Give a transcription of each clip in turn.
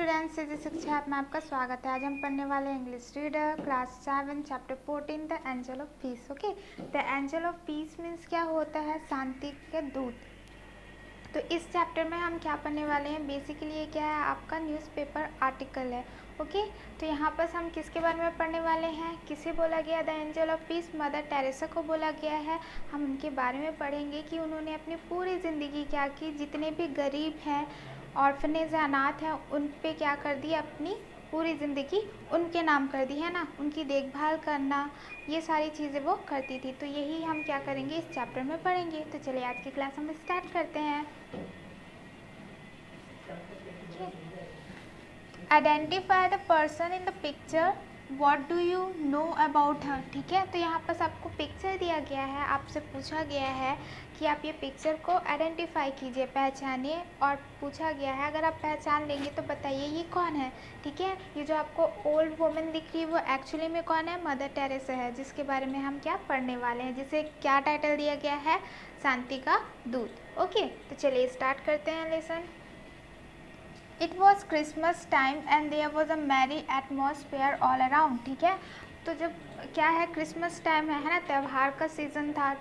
Students, सीधी शिक्षा app में आपका स्वागत है। आज हम पढ़ने वाले हैं English reader class 7 chapter 14 the angel of piece. Okay, the angel of piece means क्या होता है? शांति के दूत। तो इस चैप्टर में हम क्या पढ़ने वाले हैं? बेसिकली ये क्या है? आपका न्यूज़पेपर आर्टिकल है। ओके, तो यहाँ पर हम किसके बारे में पढ़ने वाले हैं? किसे बोला गया the angel of piece? Mother Teresa को बोला गया है। हम उनके बारे में पढ़ेंगे कि उन्होंने अपनी पूरी ज़िंदगी क्या की, जितने भी गरीब हैं, ऑर्फनेज अनाथ हैं, उन पे क्या कर दी, अपनी पूरी ज़िंदगी उनके नाम कर दी है ना। उनकी देखभाल करना, ये सारी चीज़ें वो करती थी। तो यही हम क्या करेंगे, इस चैप्टर में पढ़ेंगे। तो चलिए आज की क्लास हम स्टार्ट करते हैं। Identify the person in the picture, what do you know about her. ठीक है, तो यहाँ पर आपको पिक्चर दिया गया है, आपसे पूछा गया है कि आप ये पिक्चर को आइडेंटिफाई कीजिए, पहचानिए। और पूछा गया है अगर आप पहचान लेंगे तो बताइए ये कौन है। ठीक है, ये जो आपको ओल्ड वुमेन दिख रही है वो एक्चुअली में कौन है? मदर टेरेसा है, जिसके बारे में हम क्या पढ़ने वाले हैं, जिसे क्या टाइटल दिया गया है? शांति का दूत। ओके, तो चलिए स्टार्ट करते हैं lesson. It was Christmas time and there was a merry atmosphere all around. ठीक है, तो जब क्या है, क्रिसमस टाइम है ना, त्यौहार का सीज़न था,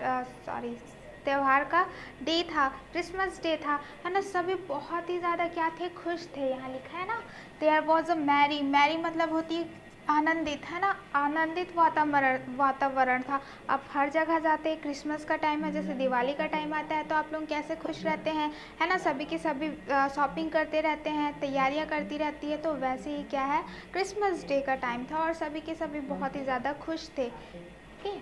त्यौहार का डे था, क्रिसमस डे था, है ना। सभी बहुत ही ज़्यादा क्या थे? खुश थे। यहाँ लिखा है ना, there was a merry. Merry मतलब होती है आनंदित, है ना, आनंदित वातावरण था। आप हर जगह जाते हैं, क्रिसमस का टाइम है, जैसे दिवाली का टाइम आता है तो आप लोग कैसे खुश रहते हैं, है ना। सभी की सभी शॉपिंग करते रहते हैं, तैयारियां करती रहती है। तो वैसे ही क्या है, क्रिसमस डे का टाइम था और सभी के सभी बहुत ही ज़्यादा खुश थे। Okay,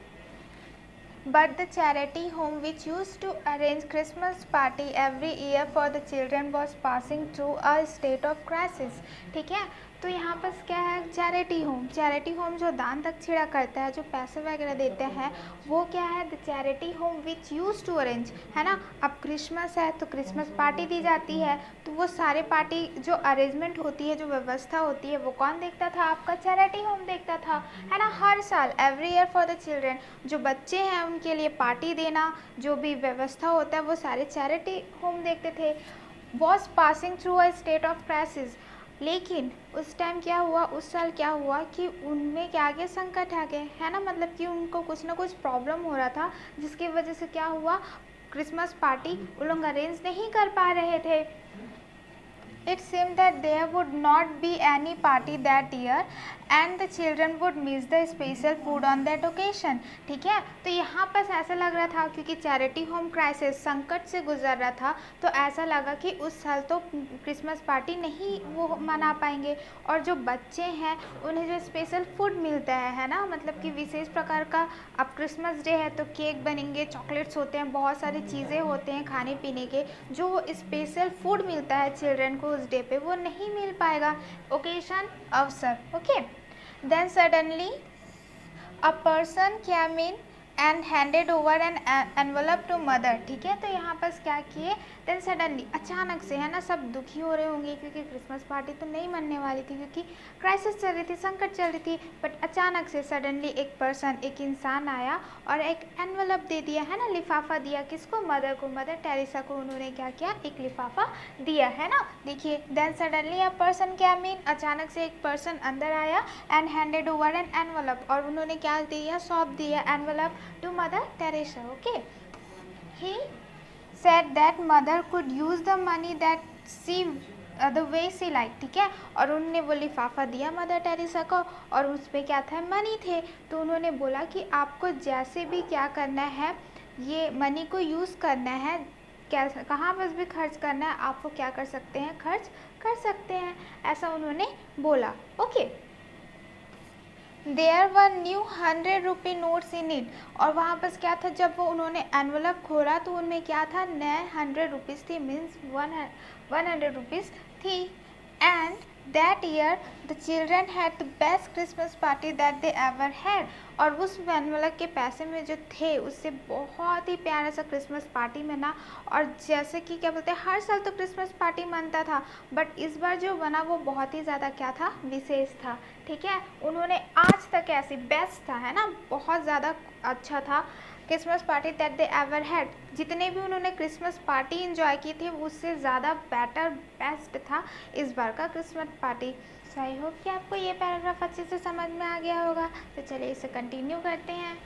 But the charity home which used to arrange Christmas party every year for the children was passing through a state of crisis. ठीक है, तो यहाँ पर क्या है? Charity home. चैरिटी होम जो दान दक्षिणा करता है, जो पैसे वगैरह देते हैं, वो क्या है? The charity home which use to arrange, है ना। अब क्रिसमस है तो क्रिसमस पार्टी दी जाती है, तो वो सारे पार्टी जो अरेंजमेंट होती है, जो व्यवस्था होती है, वो कौन देखता था? आपका चैरिटी होम देखता था, है ना। हर साल, every year for the children, जो बच्चे हैं उनके लिए पार्टी देना, जो भी व्यवस्था होता है, वो सारे चैरिटी होम देखते थे। Was passing through a state of crisis, लेकिन उस टाइम क्या हुआ, उस साल क्या हुआ कि उनमें क्या आ गया? संकट आ गए, है ना। मतलब कि उनको कुछ ना कुछ प्रॉब्लम हो रहा था, जिसकी वजह से क्या हुआ, क्रिसमस पार्टी वो लोग अरेंज नहीं कर पा रहे थे। It seemed that there would not be any party that year and the children would miss the special food on that occasion. ठीक है, तो यहाँ पर ऐसा लग रहा था, क्योंकि चैरिटी होम क्राइसिस, संकट से गुजर रहा था, तो ऐसा लगा कि उस साल तो क्रिसमस पार्टी नहीं वो मना पाएंगे। और जो बच्चे हैं उन्हें जो स्पेशल फूड मिलता है ना, मतलब कि विशेष प्रकार का, अब क्रिसमस डे है तो केक बनेंगे, चॉकलेट्स होते हैं, बहुत सारी चीज़ें होते हैं खाने पीने के, जो स्पेशल फूड मिलता है चिल्ड्रन को उस डे पे, वो नहीं मिल पाएगा। ओकेशन, अवसर। Okay, then suddenly a person came in and handed over an envelope to mother. ठीक है, तो यहाँ पर क्या किए? देन सडनली, अचानक से, है ना, सब दुखी हो रहे होंगे क्योंकि क्रिसमस पार्टी तो नहीं मनने वाली थी, क्योंकि क्राइसिस चल रही थी, संकट चल रही थी। बट अचानक से सडनली एक पर्सन, एक इंसान आया और एक एनवलप दे दिया, है ना, लिफाफा दिया। किसको? मदर को, मदर टेरेसा को उन्होंने क्या किया? एक लिफाफा दिया, है ना। देखिए, then suddenly a person came in, अचानक से एक पर्सन अंदर आया, and handed over an envelope, और उन्होंने क्या दिया? सौंप दिया envelope to Mother Teresa. Okay, he said that mother could use the money that she the way she liked। ठीक है, और उन्होंने वो लिफाफा दिया मदर टेरेसा को, और उस पर क्या था? मनी थे। तो उन्होंने बोला कि आपको जैसे भी क्या करना है, ये मनी को यूज़ करना है, क्या कहाँ पर भी खर्च करना है, आपको क्या कर सकते हैं? खर्च कर सकते हैं, ऐसा उन्होंने बोला। Okay, there were new 100 rupee notes in it, और वहाँ पर क्या था? जब वो उन्होंने एनवलप खोला तो उनमें क्या था? नए 100 रुपीज़ थी, मीन्स 100 रुपीज़ थी। And that year the children had the best Christmas party that they ever had, और उस एनवलप के पैसे में जो थे उससे बहुत ही प्यारा सा क्रिसमस पार्टी मना। और जैसे कि क्या बोलते हैं, हर साल तो क्रिसमस पार्टी मनता था, बट इस बार जो बना वो बहुत ही ज़्यादा क्या था? विशेष था। ठीक है, उन्होंने आज तक ऐसी बेस्ट था, है ना, बहुत ज़्यादा अच्छा था। Christmas party that they ever had, जितने भी उन्होंने क्रिसमस पार्टी इंजॉय की थी उससे ज़्यादा बेस्ट था इस बार का Christmas party. So I hope कि आपको ये पैराग्राफ अच्छे से समझ में आ गया होगा। तो चलिए इसे कंटिन्यू करते हैं।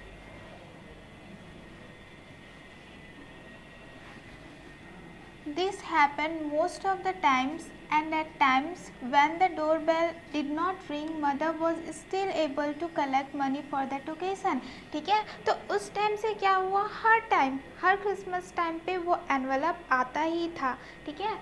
This happened most of the times, and at times when the doorbell did not ring, mother was still able to collect money for that occasion। ठीक है, तो उस टाइम से क्या हुआ, हर टाइम, हर क्रिसमस टाइम पे वो एनवलप आता ही था। ठीक है,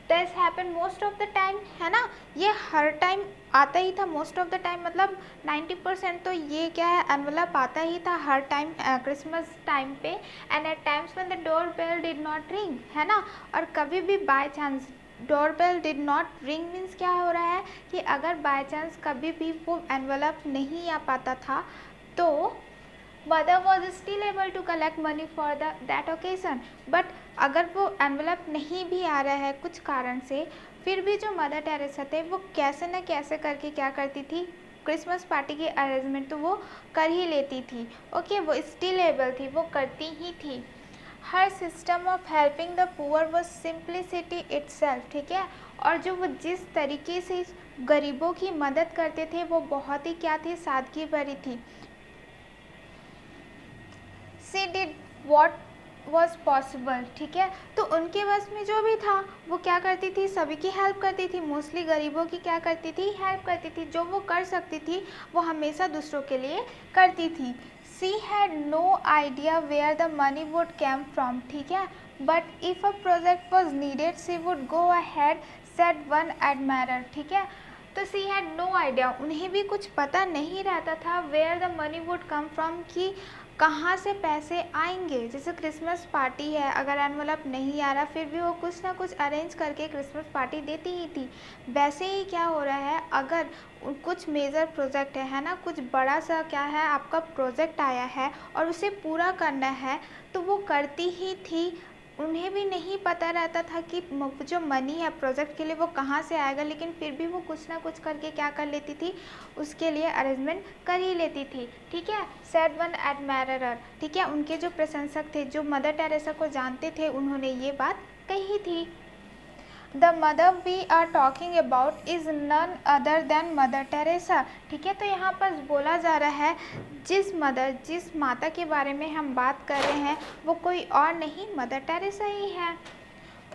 this happen most of the time, है ना, ये हर टाइम आता ही था। मोस्ट ऑफ द टाइम मतलब 90% तो ये क्या है, एनवलप आता ही था हर टाइम क्रिसमस टाइम पे। And at times when the door bell did not ring, है ना, और कभी भी by chance door bell did not ring means क्या हो रहा है कि अगर बाय चांस कभी भी वो एनवलप नहीं आ पाता था तो mother was still able to collect money for that occasion. But अगर वो एनवलप नहीं भी आ रहा है कुछ कारण से, फिर भी जो मदर टेरेसा थे वो कैसे न कैसे करके क्या करती थी, क्रिसमस पार्टी की अरेंजमेंट तो वो कर ही लेती थी। ओके, वो स्टिल एबल थी, वो करती ही थी। Her system of helping the poor was simplicity itself. ठीक है, और जो वो जिस तरीके से गरीबों की मदद करते थे वो बहुत ही क्या थी, सादगी भरी थी। She did what was possible। ठीक है, तो उनके बस में जो भी था वो क्या करती थी, सभी की हेल्प करती थी, मोस्टली गरीबों की क्या करती थी, हेल्प करती थी। जो वो कर सकती थी वो हमेशा दूसरों के लिए करती थी। She had no idea where the money would come from। ठीक है, but if a project was needed she would go ahead, said one admirer। ठीक है, तो सी हैड नो आइडिया, उन्हें भी कुछ पता नहीं रहता था where the money would come from, कि कहाँ से पैसे आएंगे। जैसे क्रिसमस पार्टी है, अगर एनवलप नहीं आ रहा फिर भी वो कुछ ना कुछ अरेंज करके क्रिसमस पार्टी देती ही थी। वैसे ही क्या हो रहा है, अगर कुछ मेजर प्रोजेक्ट है ना, कुछ बड़ा सा क्या है आपका प्रोजेक्ट आया है और उसे पूरा करना है तो वो करती ही थी। उन्हें भी नहीं पता रहता था कि जो मनी है प्रोजेक्ट के लिए वो कहाँ से आएगा, लेकिन फिर भी वो कुछ ना कुछ करके क्या कर लेती थी, उसके लिए अरेंजमेंट कर ही लेती थी। ठीक है, सेड वन एडमायरर। ठीक है, उनके जो प्रशंसक थे, जो मदर टेरेसा को जानते थे, उन्होंने ये बात कही थी। The mother we are talking about is none other than Mother Teresa. ठीक है, तो यहाँ पर बोला जा रहा है जिस माता के बारे में हम बात कर रहे हैं वो कोई और नहीं, मदर टेरेसा ही है।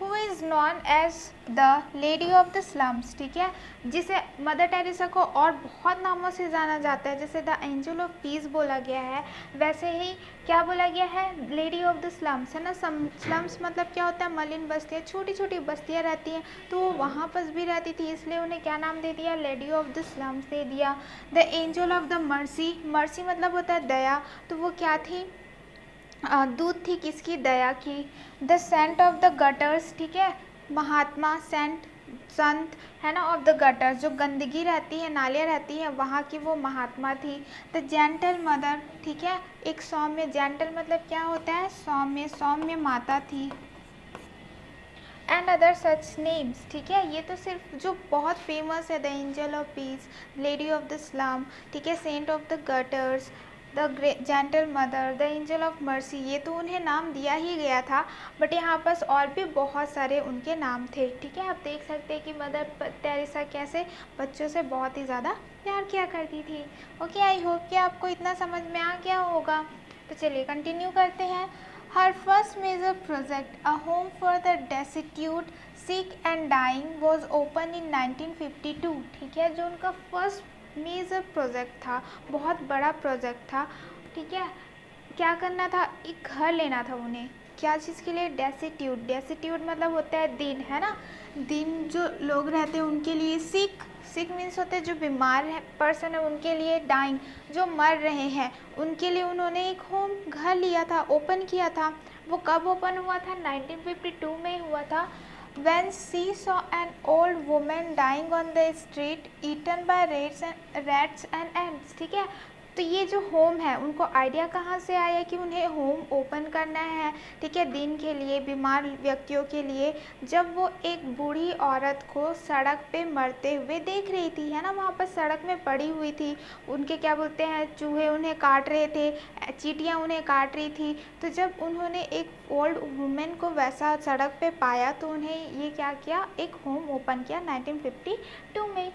Who is known as the lady of the slums. ठीक है, जिसे मदर टेरेसा को और बहुत नामों से जाना जाता है, जैसे द एंजल ऑफ पीस बोला गया है, वैसे ही क्या बोला गया है, लेडी ऑफ द स्लम्स, है ना। स्लम्स मतलब क्या होता है, मलिन बस्तियाँ, छोटी छोटी बस्तियाँ रहती हैं, तो वो वहाँ पर भी रहती थी, इसलिए उन्हें क्या नाम दे दिया, लेडी ऑफ द स्लम्स दे दिया। The angel of the mercy, mercy मतलब होता है दया, तो वो क्या थी, दूत थी किसकी, दया की। The saint of the gutters. ठीक है, महात्मा, सेंट संत, है ना, ऑफ द गटर्स, जो गंदगी रहती है, नालियाँ रहती हैं, वहाँ की वो महात्मा थी। The gentle mother. ठीक है, एक सौम्य, जेंटल मतलब क्या होता है, सौम्य, सौम्य माता थी। And other such names. ठीक है, ये तो सिर्फ जो बहुत फेमस है, the angel of peace, lady of the slum, ठीक है, saint of the gutters, the gentle mother, the angel of mercy, ये तो उन्हें नाम दिया ही गया था, बट यहाँ पर और भी बहुत सारे उनके नाम थे। ठीक है, आप देख सकते हैं कि मदर टेरेसा कैसे बच्चों से बहुत ही ज़्यादा प्यार किया करती थी। ओके, आई होप कि आपको इतना समझ में आ गया होगा। तो चलिए कंटिन्यू करते हैं। Her first major project, a home for the destitute, sick and dying, was open in 1952। ठीक है, जो उनका फर्स्ट मेजर प्रोजेक्ट था, बहुत बड़ा प्रोजेक्ट था। ठीक है, क्या करना था, एक घर लेना था उन्हें, क्या चीज़ के लिए, डेस्टिट्यूट। डेस्टिट्यूट मतलब होता है दिन, है ना, दिन जो लोग रहते हैं उनके लिए। सिक, सिक मीन्स होते हैं जो बीमार है पर्सन है उनके लिए। डाइंग, जो मर रहे हैं उनके लिए उन्होंने एक होम, घर लिया था, ओपन किया था। वो कब ओपन हुआ था, 1952 में हुआ था। When she saw an old woman dying on the street, eaten by rats and ants। ठीक है, तो ये जो होम है उनको आइडिया कहाँ से आया कि उन्हें होम ओपन करना है, ठीक है, दिन के लिए, बीमार व्यक्तियों के लिए, जब वो एक बूढ़ी औरत को सड़क पे मरते हुए देख रही थी, है ना, वहाँ पर सड़क में पड़ी हुई थी, उनके क्या बोलते हैं, चूहे उन्हें काट रहे थे, चींटियाँ उन्हें काट रही थी। तो जब उन्होंने एक ओल्ड वुमेन को वैसा सड़क पे पाया तो उन्हें ये क्या किया, एक होम ओपन किया 1952 में।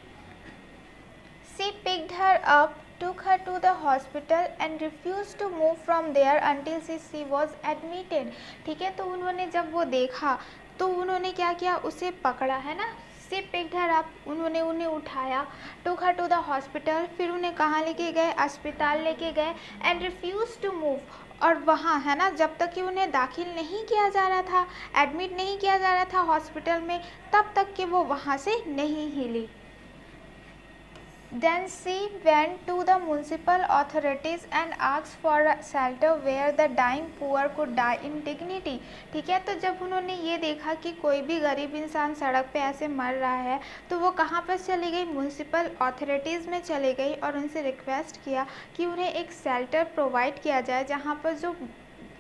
She picked her up, took her to the hospital and refused to move from there until she was admitted। ठीक है, तो उन्होंने जब वो देखा तो उन्होंने क्या किया, उसे पकड़ा, है ना, She picked her up, उन्होंने उन्हें उठाया, took her to the hospital, फिर उन्हें कहाँ लेके गए, अस्पताल लेके गए, and refused to move, और वहाँ, है ना, जब तक कि उन्हें दाखिल नहीं किया जा रहा था, एडमिट नहीं किया जा रहा था हॉस्पिटल में, तब तक कि वो वहाँ से नहीं हिली। Then she went to the municipal authorities and asked for a shelter where the dying poor could die in dignity। ठीक है, तो जब उन्होंने ये देखा कि कोई भी गरीब इंसान सड़क पे ऐसे मर रहा है तो वो कहाँ पर चली गई, म्यूनसिपल अथॉरिटीज़ में चले गई और उनसे रिक्वेस्ट किया कि उन्हें एक शेल्टर प्रोवाइड किया जाए जहाँ पर जो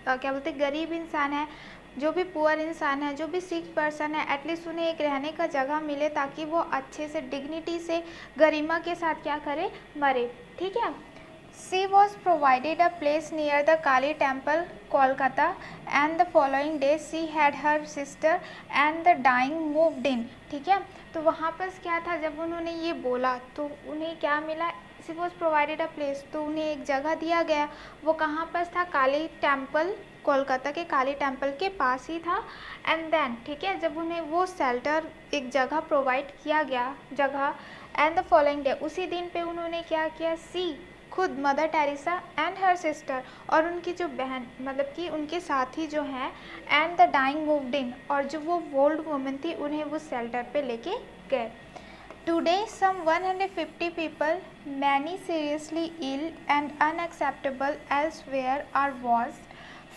क्या बोलते गरीब इंसान है, जो भी पुअर इंसान है, जो भी सिक पर्सन है, एटलीस्ट उन्हें एक रहने का जगह मिले ताकि वो अच्छे से डिग्निटी से गरिमा के साथ क्या करे, मरे। ठीक है, she was provided a place near the Kali temple Kolkata and the following day she had her sister and the dying moved in. ठीक है, तो वहाँ पर क्या था, जब उन्होंने ये बोला तो उन्हें क्या मिला, she was provided a place, तो उन्हें एक जगह दिया गया, वो कहाँ पर था, काली टेम्पल, कोलकाता के काली टेम्पल के पास ही था। एंड देन, ठीक है, जब उन्हें वो शेल्टर एक जगह प्रोवाइड किया गया, जगह, एंड द फॉलोइंग डे, उसी दिन पे उन्होंने क्या किया, सी खुद mother Teresa and her sister, और उनकी जो बहन, मतलब कि उनके साथी जो हैं, and the dying moved in, और जो वो ओल्ड वुमेन थी उन्हें वो शेल्टर पे लेके गए। Today, some 150 people, many seriously ill and unacceptable elsewhere, are washed,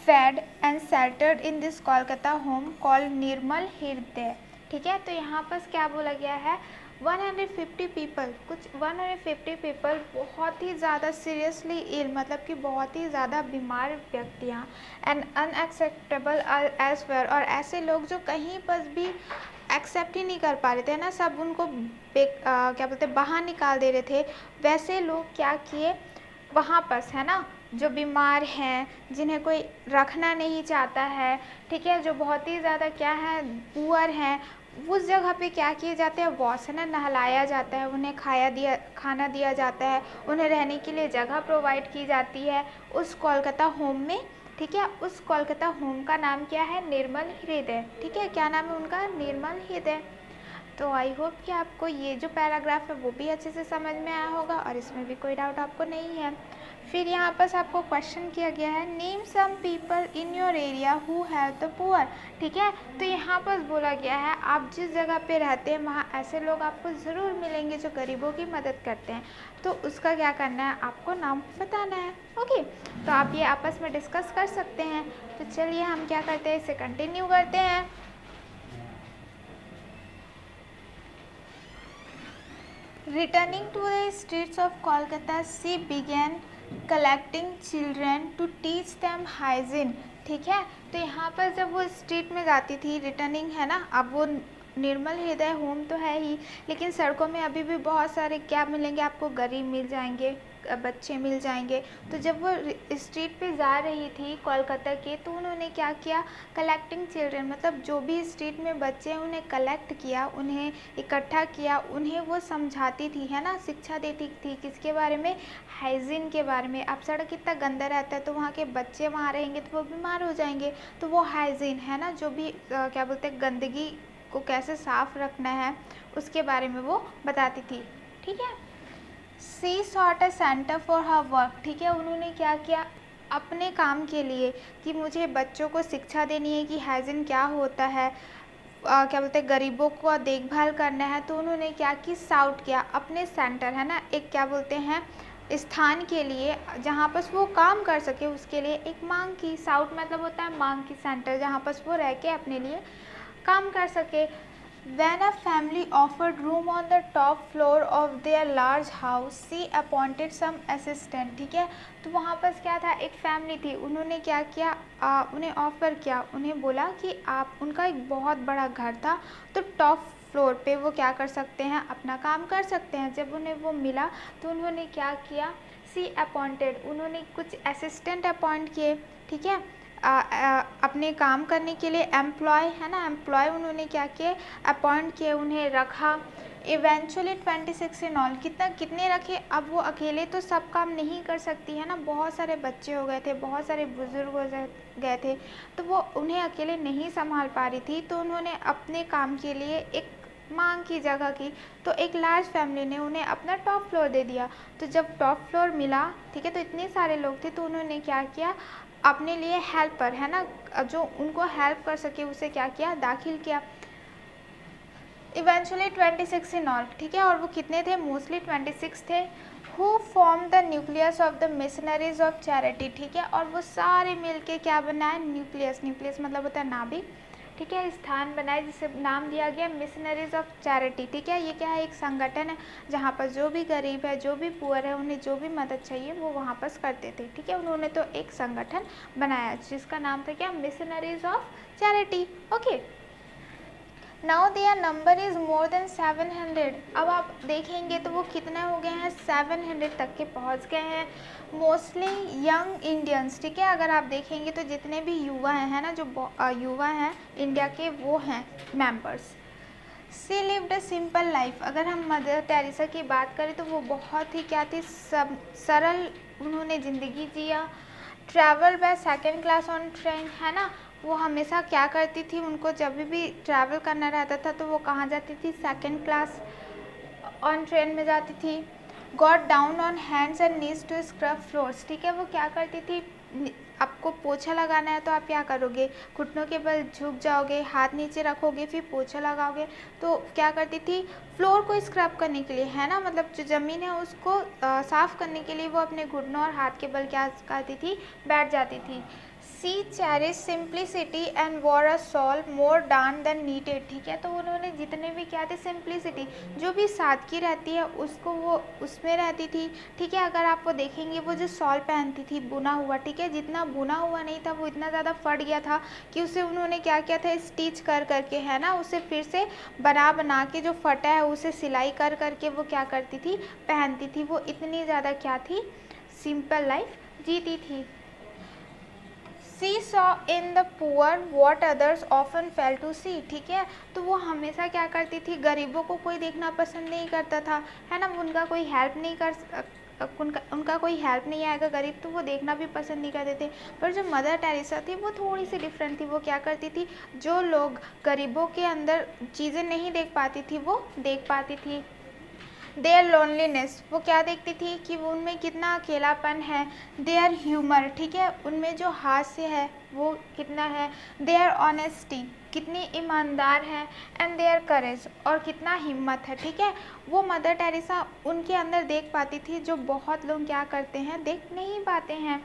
fed and sheltered in this Kolkata home called निर्मल हृदय। ठीक है, तो यहाँ पर क्या बोला गया है, 150 पीपल, कुछ 150 पीपल बहुत ही ज़्यादा सीरियसली इल, मतलब कि बहुत ही ज़्यादा बीमार व्यक्तियाँ, एंड अनएक्सेप्टेबल एल्सवेयर, और ऐसे लोग जो कहीं पर भी एक्सेप्ट ही नहीं कर पा रहे थे ना, सब उनको क्या बोलते बाहर निकाल दे रहे थे, वैसे लोग क्या किए वहाँ पर, है ना, जो बीमार हैं, जिन्हें कोई रखना नहीं चाहता है, ठीक है, जो बहुत ही ज़्यादा क्या है, पुअर हैं, उस जगह पे क्या किए जाते हैं, वॉश, है ना, नहलाया जाता है, उन्हें खाना दिया जाता है, उन्हें रहने के लिए जगह प्रोवाइड की जाती है उस कोलकाता होम में। ठीक है, उस कोलकाता होम का नाम क्या है, निर्मल हृदय। ठीक है, क्या नाम है उनका, निर्मल हृदय। तो आई होप कि आपको ये जो पैराग्राफ है वो भी अच्छे से समझ में आया होगा और इसमें भी कोई डाउट आपको नहीं है। फिर यहाँ पर आपको क्वेश्चन किया गया है, name some people in your area who have the poor. ठीक है, तो यहाँ पर बोला गया है आप जिस जगह पे रहते हैं वहाँ ऐसे लोग आपको ज़रूर मिलेंगे जो गरीबों की मदद करते हैं, तो उसका क्या करना है, आपको नाम बताना है। ओके, तो आप ये आपस में डिस्कस कर सकते हैं। तो चलिए हम क्या करते हैं, इसे कंटिन्यू करते हैं। Returning to the streets of Kolkata, she began collecting children to teach them hygiene। ठीक है, तो यहाँ पर जब वो स्ट्रीट में जाती थी, रिटर्निंग है ना, अब वो निर्मल हृदय होम तो है ही, लेकिन सड़कों में अभी भी बहुत सारे क्या मिलेंगे आपको, गरीब मिल जाएंगे, बच्चे मिल जाएंगे। तो जब वो स्ट्रीट पे जा रही थी कोलकाता के, तो उन्होंने क्या किया, कलेक्टिंग चिल्ड्रन, मतलब जो भी स्ट्रीट में बच्चे हैं उन्हें कलेक्ट किया, उन्हें इकट्ठा किया, उन्हें वो समझाती थी, है ना, शिक्षा देती थी, किसके बारे में, हाइजीन के बारे में। अब सड़क कितना गंदा रहता है तो वहाँ के बच्चे वहाँ रहेंगे तो वो बीमार हो जाएंगे, तो वो हाइजीन, है ना, जो भी क्या बोलते हैं, गंदगी को कैसे साफ़ रखना है उसके बारे में वो बताती थी। ठीक है, she sought a centre for her work. ठीक है, उन्होंने क्या किया अपने काम के लिए कि मुझे बच्चों को शिक्षा देनी है कि हाइजीन क्या होता है, क्या बोलते हैं, गरीबों को देखभाल करना है, तो उन्होंने क्या की, साउट किया अपने सेंटर, है ना, एक क्या बोलते हैं स्थान के लिए जहाँ पर वो काम कर सके, उसके लिए एक मांग की। साउट मतलब होता है मांग की, सेंटर जहाँ पर वो रह के अपने लिए काम कर सके। When a family offered room on the top floor of their large house, she appointed some assistant. ठीक है, तो वहाँ पर क्या था, एक फैमिली थी, उन्होंने क्या किया, उन्हें ऑफ़र किया, उन्हें बोला कि आप, उनका एक बहुत बड़ा घर था, तो टॉप फ्लोर पे वो क्या कर सकते हैं, अपना काम कर सकते हैं। जब उन्हें वो मिला तो उन्होंने क्या किया, सी अपॉइंटेड, उन्होंने कुछ असिस्टेंट अपॉइंट किए, ठीक है, अपने काम करने के लिए एम्प्लॉय, है ना, एम्प्लॉय उन्होंने क्या किए, अपॉइंट किए, उन्हें रखा। इवेंचुअली 26 इन ऑल, कितने रखे, अब वो अकेले तो सब काम नहीं कर सकती है ना, बहुत सारे बच्चे हो गए थे, बहुत सारे बुजुर्ग हो गए थे, तो वो उन्हें अकेले नहीं संभाल पा रही थी, तो उन्होंने अपने काम के लिए एक मांग की जगह की, तो एक लार्ज फैमिली ने उन्हें अपना टॉप फ्लोर दे दिया। तो जब टॉप फ्लोर मिला, ठीक है, तो इतने सारे लोग थे, तो उन्होंने क्या किया, अपने लिए हेल्पर, है ना, जो उनको हेल्प कर सके, उसे क्या किया, दाखिल किया। इवेंचुअली 26 इन ऑल, ठीक है, और वो कितने थे, मोस्टली 26 थे। Who form the nucleus of the missionaries of charity, ठीक है, और वो सारे मिलके क्या बनाए, न्यूक्लियस, न्यूक्लियस मतलब होता है नाभिक, ठीक है, स्थान बनाए जिसे नाम दिया गया मिशनरीज ऑफ चैरिटी, ठीक है। ये क्या है, एक संगठन है जहाँ पर जो भी गरीब है, जो भी पुअर है, उन्हें जो भी मदद चाहिए वो वहाँ पर करते थे, ठीक है। उन्होंने तो एक संगठन बनाया जिसका नाम था क्या, missionaries of charity. Okay, now their number is more than 700। अब आप देखेंगे तो वो कितने हो गए हैं, 700 तक के पहुंच गए हैं। मोस्टली यंग इंडियंस, ठीक है, अगर आप देखेंगे तो जितने भी युवा हैं, है ना, जो युवा हैं इंडिया के, वो हैं members. She lived a simple life, अगर हम मदर टेरेसा की बात करें तो वो बहुत ही क्या थी, सरल उन्होंने ज़िंदगी जिया। Travel by second class on train, है ना, वो हमेशा क्या करती थी, उनको जब भी ट्रैवल करना रहता था तो वो कहाँ जाती थी, सेकेंड क्लास ऑन ट्रेन में जाती थी। Got down on hands and knees to scrub floors, ठीक है, वो क्या करती थी, आपको पोछा लगाना है तो आप क्या करोगे, घुटनों के बल झुक जाओगे, हाथ नीचे रखोगे, फिर पोछा लगाओगे। तो क्या करती थी, फ्लोर को स्क्रब करने के लिए, है ना, मतलब जो ज़मीन है उसको साफ़ करने के लिए वो अपने घुटनों और हाथ के बल क्या करती थी, बैठ जाती थी। She cherish simplicity and wore a shawl more done than needed, ठीक है, तो उन्होंने जितने भी क्या थे, सिंप्लिसिटी, जो भी सादगी रहती है उसको वो उसमें रहती थी, ठीक है। अगर आपको देखेंगे वो जो सॉल पहनती थी बुना हुआ, ठीक है, जितना बुना हुआ नहीं था वो इतना ज़्यादा फट गया था कि उसे उन्होंने क्या किया था, स्टिच कर करके, है ना, उसे फिर से बना के जो फटा है उसे सिलाई कर करके वो क्या करती थी, पहनती थी। वो इतनी ज़्यादा क्या थी, सिंपल लाइफ जीती थी। She saw in the poor what others often fail to see, ठीक है, तो वो हमेशा क्या करती थी, गरीबों को कोई देखना पसंद नहीं करता था, है ना, उनका कोई हेल्प नहीं उनका कोई हेल्प नहीं आएगा गरीब, तो वो देखना भी पसंद नहीं करते थे। पर जो मदर टेरेसा थी वो थोड़ी सी डिफरेंट थी, वो क्या करती थी, जो लोग गरीबों के अंदर चीज़ें नहीं देख पाती थी वो देख पाती थी। देयर लोनलीनेस, वो क्या देखती थी कि वो उनमें कितना अकेलापन है। देयर ह्यूमर, ठीक है, उनमें जो हास्य है वो कितना है। देयर ऑनेस्टी, कितनी ईमानदार है। एंड देयर करेज, और कितना हिम्मत है, ठीक है, वो मदर टेरेसा उनके अंदर देख पाती थी जो बहुत लोग क्या करते हैं, देख नहीं पाते हैं।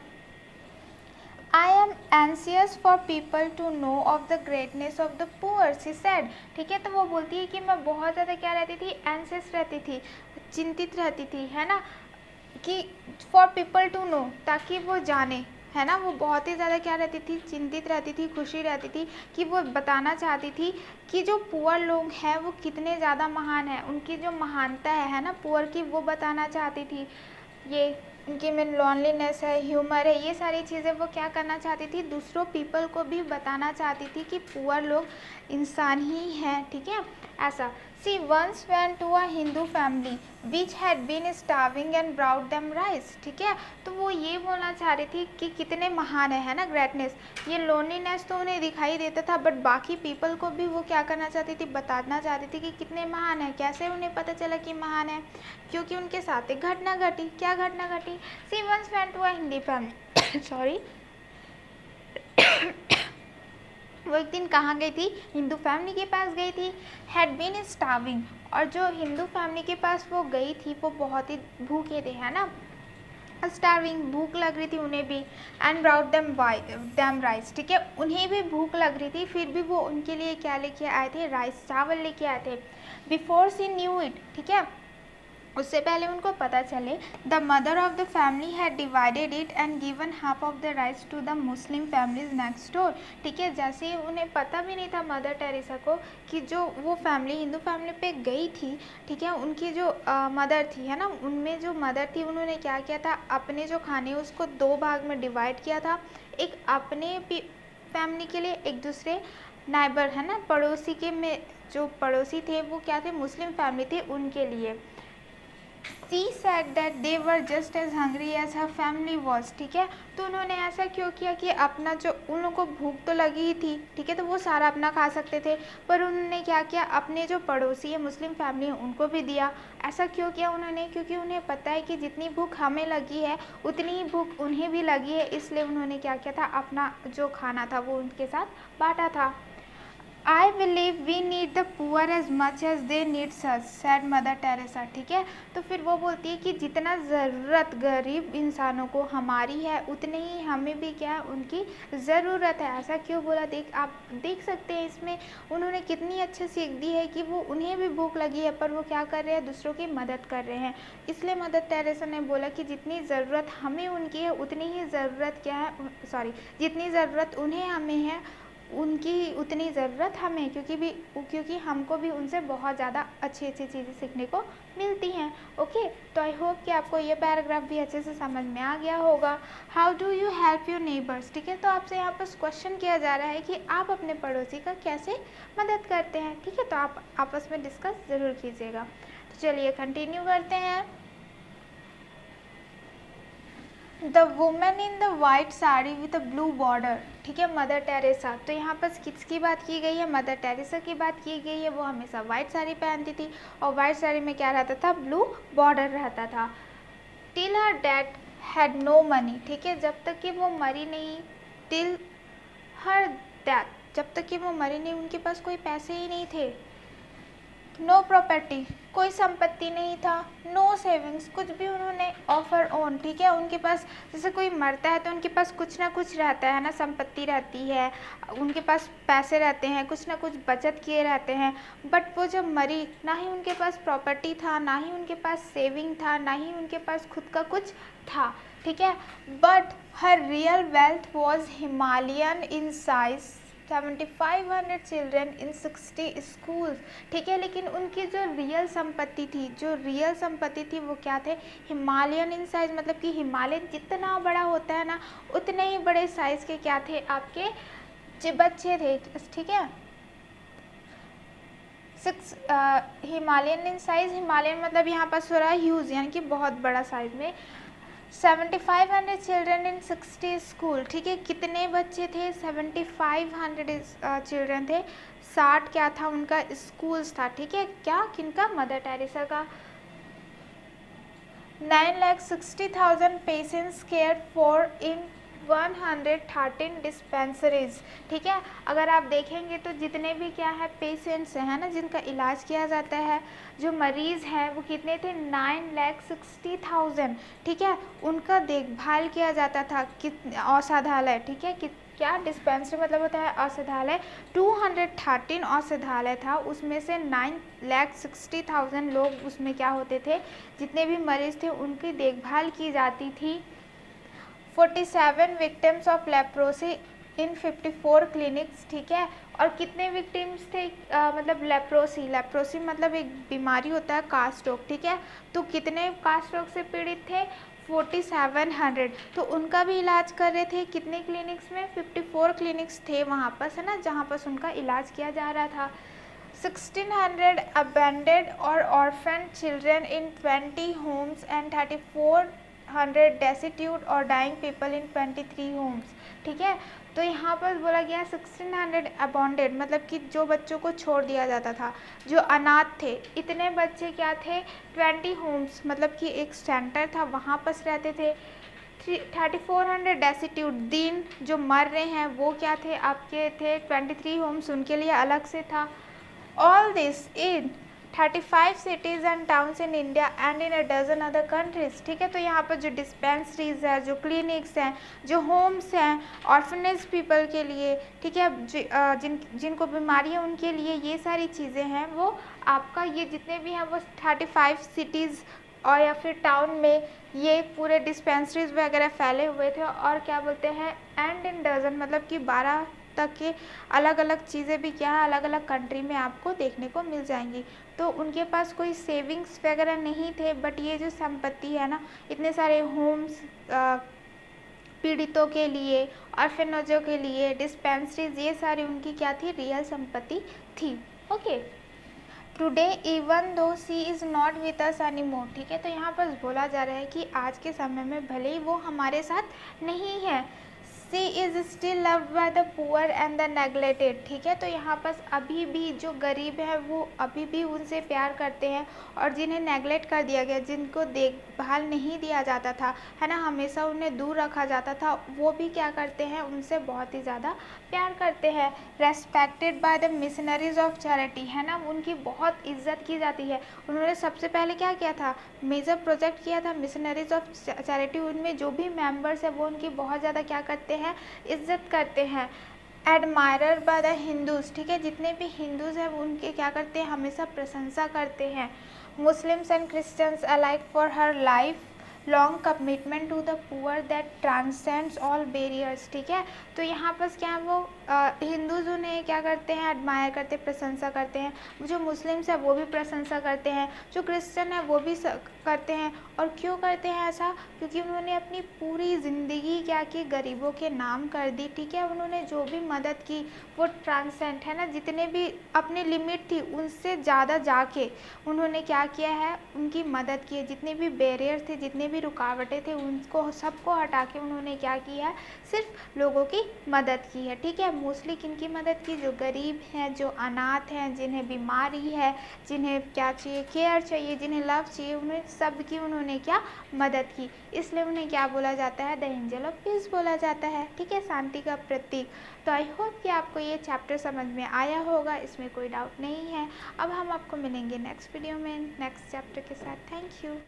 I am anxious for people to know of the greatness of the poor, she said, ठीक है, तो वो बोलती है कि मैं बहुत ज़्यादा क्या रहती थी, एंसियस रहती थी, चिंतित रहती थी, है ना, कि फॉर पीपल टू नो, ताकि वो जाने, है ना, वो बहुत ही ज़्यादा क्या रहती थी, चिंतित रहती थी, खुशी रहती थी, कि वो बताना चाहती थी कि जो पुअर लोग हैं वो कितने ज़्यादा महान हैं, उनकी जो महानता है ना पुअर की, वो बताना चाहती थी। ये उनकी में लॉनलीनेस है, ह्यूमर है, ये सारी चीज़ें वो क्या करना चाहती थी, दूसरों पीपल को भी बताना चाहती थी कि पुअर लोग इंसान ही हैं, ठीक है, ऐसा। She once went to a Hindu family which had been starving and brought them rice, ठीक है, तो वो ये बोलना चाह रही थी कि कितने महान है ना, ग्रेटनेस। ये लोनलीनेस तो उन्हें दिखाई देता था, बट बाकी पीपल को भी वो क्या करना चाहती थी, बताना चाहती थी कि कितने महान है। कैसे उन्हें पता चला कि महान है, क्योंकि उनके साथ एक घटना घटी। क्या घटना घटी, she once went to a Hindi family sorry वो एक दिन कहाँ गई थी, हिंदू फैमिली के पास गई थी। हैड बीन स्टार्विंग, और जो हिंदू फैमिली के पास वो गई थी वो बहुत ही भूखे थे, है ना, स्टार्विंग, भूख लग रही थी उन्हें भी, एंड ब्राउट देम राइस, ठीक है, उन्हें भी भूख लग रही थी, फिर भी वो उनके लिए क्या लेके आए थे, राइस, चावल लेके आए थे। बिफोर सी न्यू इट, ठीक है, उससे पहले उनको पता चले, the mother of the family had divided it and given half of the rice to the Muslim families next door, ठीक है, जैसे ही उन्हें पता भी नहीं था मदर टेरेसा को कि जो वो फैमिली हिंदू फैमिली पे गई थी, ठीक है, उनकी जो मदर थी, है ना, उनमें जो मदर थी उन्होंने क्या किया था, अपने जो खाने उसको 2 भाग में डिवाइड किया था, एक अपने फैमिली के लिए, एक दूसरे नाइबर, है ना, पड़ोसी के में जो पड़ोसी थे वो क्या थे, मुस्लिम फैमिली थे, उनके लिए। She said that they were just as hungry as her family was, ठीक है, तो उन्होंने ऐसा क्यों किया कि अपना जो, उन लोगों को भूख तो लगी ही थी, ठीक है, तो वो सारा अपना खा सकते थे, पर उन्होंने क्या किया, अपने जो पड़ोसी है मुस्लिम फैमिली है उनको भी दिया। ऐसा क्यों किया उन्होंने, क्योंकि उन्हें पता है कि जितनी भूख हमें लगी है उतनी ही भूख उन्हें भी लगी है, इसलिए उन्होंने क्या किया था, अपना जो खाना था वो उनके साथ बांटा था। I believe we need the poor as much as they need us, said mother Teresa, ठीक है, तो फिर वो बोलती है कि जितना ज़रूरत गरीब इंसानों को हमारी है उतने ही हमें भी क्या है, उनकी ज़रूरत है। ऐसा क्यों बोला, आप देख सकते हैं इसमें उन्होंने कितनी अच्छी सीख दी है कि वो, उन्हें भी भूख लगी है पर वो क्या कर रहे हैं, दूसरों की मदद कर रहे हैं। इसलिए मदर टेरेसा ने बोला कि जितनी ज़रूरत हमें उनकी है उतनी ही ज़रूरत क्या है, जितनी ज़रूरत उन्हें हमें है उनकी उतनी ज़रूरत हमें, क्योंकि हमको भी उनसे बहुत ज़्यादा अच्छी अच्छी चीज़ें सीखने को मिलती हैं। ओके, तो आई होप कि आपको ये पैराग्राफ भी अच्छे से समझ में आ गया होगा। How do you help your neighbours, ठीक है, तो आपसे यहाँ पर क्वेश्चन किया जा रहा है कि आप अपने पड़ोसी का कैसे मदद करते हैं, ठीक है, तो आप आपस में डिस्कस ज़रूर कीजिएगा। तो चलिए कंटिन्यू करते हैं। The women in the white sari with a blue border, ठीक है, मदर टेरेसा, तो यहाँ पर किसकी बात की गई है, मदर टेरेसा की बात की गई है। वो हमेशा वाइट साड़ी पहनती थी और वाइट साड़ी में क्या रहता था, ब्लू बॉर्डर रहता था। Till her dad had no money, ठीक है, जब तक कि वो मरी नहीं, टिल हर डैड, जब तक कि वो मरी नहीं उनके पास कोई पैसे ही नहीं थे। नो प्रॉपर्टी, कोई संपत्ति नहीं था। नो सेविंग्स, कुछ भी उन्होंने ऑफर ओन, ठीक है, उनके पास जैसे कोई मरता है तो उनके पास कुछ ना कुछ रहता है ना, संपत्ति रहती है, उनके पास पैसे रहते हैं, कुछ ना कुछ बचत किए रहते हैं, बट वो जब मरी ना ही उनके पास प्रॉपर्टी था, ना ही उनके पास सेविंग था, ना ही उनके पास खुद का कुछ था, ठीक है, but her real wealth was Himalayan in size, 7500 children in 60 schools, ठीक है, लेकिन उनकी जो रियल संपत्ति थी वो क्या थे, हिमालयन इन साइज, मतलब कि हिमालय जितना बड़ा होता है ना उतने ही बड़े साइज के क्या थे, आपके बच्चे थे, ठीक है। हिमालयन इन साइज, हिमालयन मतलब यहाँ पर हो रहा है ह्यूज, यानी कि बहुत बड़ा साइज में। 7500 चिल्ड्रन इन 60 स्कूल, ठीक है, कितने बच्चे थे, 7500 चिल्ड्रन थे, 60 क्या था उनका, स्कूल्स था, ठीक है, क्या, किनका, मदर टेरेसा का। 9,60,000 patients care for in 113 dispensaries, ठीक है, अगर आप देखेंगे तो जितने भी क्या है पेशेंट्स हैं ना, जिनका इलाज किया जाता है, जो मरीज़ हैं वो कितने थे, 9,60,000, ठीक है, उनका देखभाल किया जाता था, औषधालय, ठीक है, क्या, डिस्पेंसरी मतलब होता है औषधालय, 213 औषधालय था, उसमें से 9,60,000 लोग उसमें क्या होते थे, जितने भी मरीज़ थे उनकी देखभाल की जाती थी। 47 victims of leprosy in 54 clinics, ठीक है, और कितने विक्टिम्स थे, मतलब लेप्रोसी मतलब एक बीमारी होता है, कास्ट रोग, ठीक है, तो कितने कास्ट रोग से पीड़ित थे, 4700, तो उनका भी इलाज कर रहे थे, कितने क्लिनिक्स में, 54 क्लिनिक्स थे वहाँ पर, है ना, जहाँ पर उनका इलाज किया जा रहा था। 1600 अबेंडेड और orphan children in 20 homes and 3400 destitute और डाइंग पीपल इन 23 होम्स, ठीक है, तो यहाँ पर बोला गया 1600 अबॉन्डेड मतलब कि जो बच्चों को छोड़ दिया जाता था, जो अनाथ थे, इतने बच्चे क्या थे, 20 होम्स मतलब कि एक सेंटर था वहाँ पर रहते थे। 3400 डेस्टिट्यूट, दिन जो मर रहे हैं वो क्या थे, आपके थे 23 होम्स, उनके लिए अलग से था। All this in 35 cities and towns in India and in a dozen other countries. ठीक है, तो यहाँ पर जो डिस्पेंसरीज है, जो क्लिनिक्स हैं, जो होम्स हैं ऑर्फनेज पीपल के लिए, ठीक है, जिनको बीमारी है उनके लिए, ये सारी चीज़ें हैं वो आपका, ये जितने भी हैं वो 35 सिटीज़ और या फिर टाउन में ये पूरे डिस्पेंसरीज वगैरह फैले हुए थे। और क्या बोलते हैं, एंड इन डजन, मतलब कि 12 तक के अलग अलग चीज़ें भी क्या है अलग अलग कंट्री में आपको देखने को मिल जाएंगी। तो उनके पास कोई सेविंग्स वगैरह नहीं थे, बट ये जो संपत्ति है ना, इतने सारे होम्स पीड़ितों के लिए, ऑर्फेनेजों के लिए, डिस्पेंसरीज, ये सारी उनकी क्या थी, रियल संपत्ति थी। Okay, today even though she is not with us any more. ठीक है, तो यहाँ पर बोला जा रहा है कि आज के समय में भले ही वो हमारे साथ नहीं है, she is still loved by the poor and the neglected. ठीक है, तो यहाँ पर अभी भी जो गरीब है वो अभी भी उनसे प्यार करते हैं, और जिन्हें नेगलेक्ट कर दिया गया, जिनको देखभाल नहीं दिया जाता था, है ना, हमेशा उन्हें दूर रखा जाता था, वो भी क्या करते हैं, उनसे बहुत ही ज़्यादा प्यार करते हैं। Respected by the missionaries of charity, है ना, उनकी बहुत इज्जत की जाती है। उन्होंने सबसे पहले क्या किया था, मेजर प्रोजेक्ट किया था मिशनरीज ऑफ चैरिटी, उनमें जो भी मेंबर्स है वो उनकी बहुत ज़्यादा क्या करते हैं, इज्जत करते हैं। एडमायरर बाय द हिंदूज, ठीक है, जितने भी हिंदूज हैं वो उनके क्या करते हैं, हमेशा प्रशंसा करते हैं। Muslims and Christians alike for her life long commitment to the poor that transcends all barriers. ठीक है, तो यहाँ पर क्या है, वो हिंदूज उन्हें क्या करते हैं, एडमायर करते, प्रशंसा करते हैं। जो मुस्लिम्स हैं वो भी प्रशंसा करते हैं, जो क्रिश्चियन है वो भी करते हैं। और क्यों करते हैं ऐसा, क्योंकि उन्होंने अपनी पूरी ज़िंदगी क्या की, गरीबों के नाम कर दी। ठीक है, उन्होंने जो भी मदद की वो ट्रांसेंड, है ना, जितने भी अपनी लिमिट थी उनसे ज़्यादा जाके उन्होंने क्या किया है, उनकी मदद की है। जितने भी बैरियर थे, जितने भी रुकावटें थे, उनको सबको हटा के उन्होंने क्या किया है, सिर्फ लोगों की मदद की है। ठीक है, मोस्टली किनकी मदद की, जो गरीब हैं, जो अनाथ हैं, जिन्हें बीमारी है, जिन्हें क्या चाहिए, केयर चाहिए, जिन्हें लव चाहिए, उन्हें सबकी उन्होंने क्या मदद की। इसलिए उन्हें क्या बोला जाता है, द एंजल ऑफ पीस बोला जाता है। ठीक है, शांति का प्रतीक। तो आई होप कि आपको ये चैप्टर समझ में आया होगा, इसमें कोई डाउट नहीं है। अब हम आपको मिलेंगे नेक्स्ट वीडियो में नेक्स्ट चैप्टर के साथ। Thank you.